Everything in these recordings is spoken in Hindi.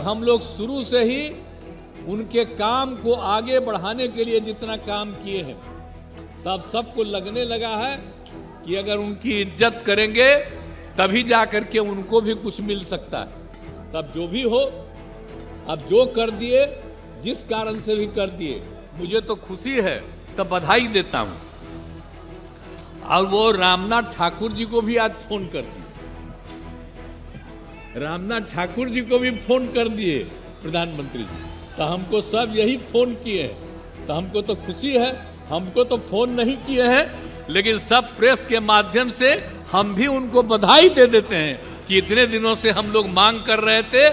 हम लोग शुरू से ही उनके काम को आगे बढ़ाने के लिए जितना काम किए हैं, तब सबको लगने लगा है कि अगर उनकी इज्जत करेंगे तभी जाकर के उनको भी कुछ मिल सकता है। तब जो भी हो, अब जो कर दिए, जिस कारण से भी कर दिए, मुझे तो खुशी है, तब बधाई देता हूं। और वो रामनाथ ठाकुर जी को भी आज फोन कर दिए, रामनाथ ठाकुर जी को भी फोन कर दिए प्रधानमंत्री जी। तो हमको सब यही फोन किए हैं, तो हमको तो खुशी है। हमको तो फोन नहीं किए हैं, लेकिन सब प्रेस के माध्यम से हम भी उनको बधाई दे देते हैं कि इतने दिनों से हम लोग मांग कर रहे थे।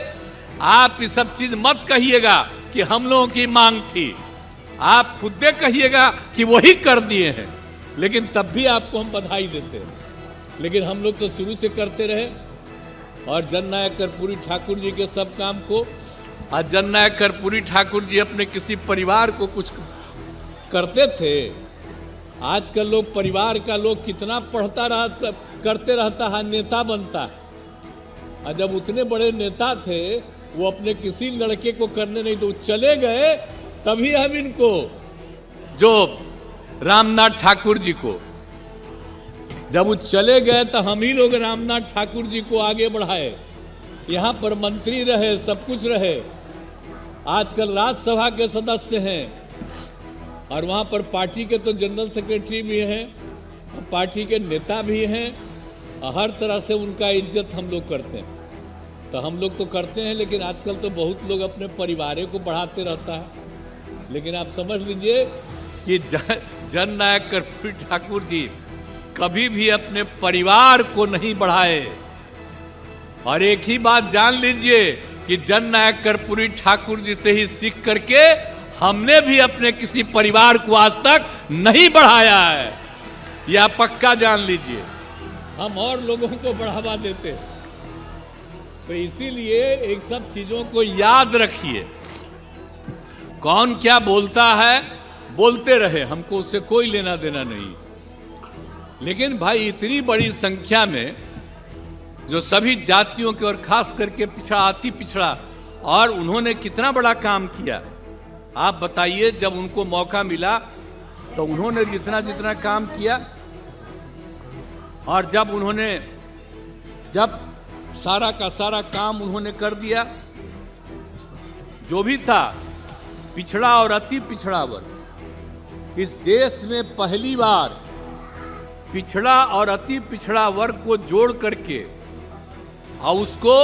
आप ये सब चीज मत कहिएगा कि हम लोगों की मांग थी, आप खुद कहिएगा कि वही कर दिए हैं, लेकिन तब भी आपको हम बधाई देते हैं। लेकिन हम लोग तो शुरू से करते रहे, और जननायक कर्पूरी ठाकुर जी के सब काम को, आज जननायक कर्पूरी ठाकुर जी अपने किसी परिवार को कुछ करते थे। आजकल लोग परिवार का लोग कितना करते रहता है, नेता बनता है। और जब उतने बड़े नेता थे, वो अपने किसी लड़के को करने नहीं दो, चले गए, तभी हम इनको, जो रामनाथ ठाकुर जी को, जब वो चले गए तो हम ही लोग रामनाथ ठाकुर जी को आगे बढ़ाए। यहाँ पर मंत्री रहे, सब कुछ रहे, आजकल राज्यसभा के सदस्य हैं, और वहाँ पर पार्टी के तो जनरल सेक्रेटरी भी हैं, पार्टी के नेता भी हैं, और हर तरह से उनका इज्जत हम लोग करते हैं। तो हम लोग तो करते हैं, लेकिन आजकल तो बहुत लोग अपने परिवार को बढ़ाते रहता है। लेकिन आप समझ लीजिए कि जननायक कर्पूरी ठाकुर जी कभी भी अपने परिवार को नहीं बढ़ाए। और एक ही बात जान लीजिए कि जननायक कर्पूरी ठाकुर जी से ही सीख करके हमने भी अपने किसी परिवार को आज तक नहीं बढ़ाया है, यह पक्का जान लीजिए। हम और लोगों को बढ़ावा देते हैं। तो इसीलिए एक सब चीजों को याद रखिए। कौन क्या बोलता है, बोलते रहे, हमको उससे कोई लेना देना नहीं। लेकिन भाई इतनी बड़ी संख्या में जो सभी जातियों के और खास करके पिछड़ा, अति पिछड़ा, और उन्होंने कितना बड़ा काम किया आप बताइए। जब उनको मौका मिला तो उन्होंने जितना जितना काम किया, और जब सारा का सारा काम उन्होंने कर दिया, जो भी था पिछड़ा और अति पिछड़ा वर्ग, इस देश में पहली बार पिछड़ा और अति पिछड़ा वर्ग को जोड़ करके और उसको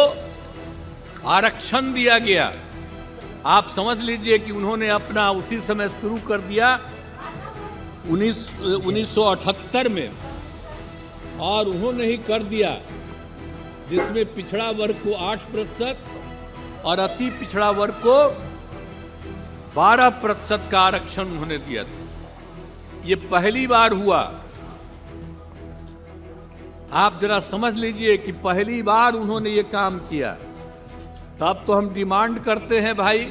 आरक्षण दिया गया। आप समझ लीजिए कि उन्होंने अपना उसी समय शुरू कर दिया 1978 में, और उन्होंने ही कर दिया, जिसमें पिछड़ा वर्ग को 8% और अति पिछड़ा वर्ग को 12% का आरक्षण उन्होंने दिया था। ये पहली बार हुआ। आप जरा समझ लीजिए कि पहली बार उन्होंने ये काम किया। तब तो हम डिमांड करते हैं भाई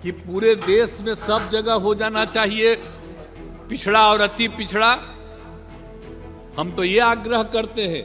कि पूरे देश में सब जगह हो जाना चाहिए पिछड़ा और अति पिछड़ा। हम तो ये आग्रह करते हैं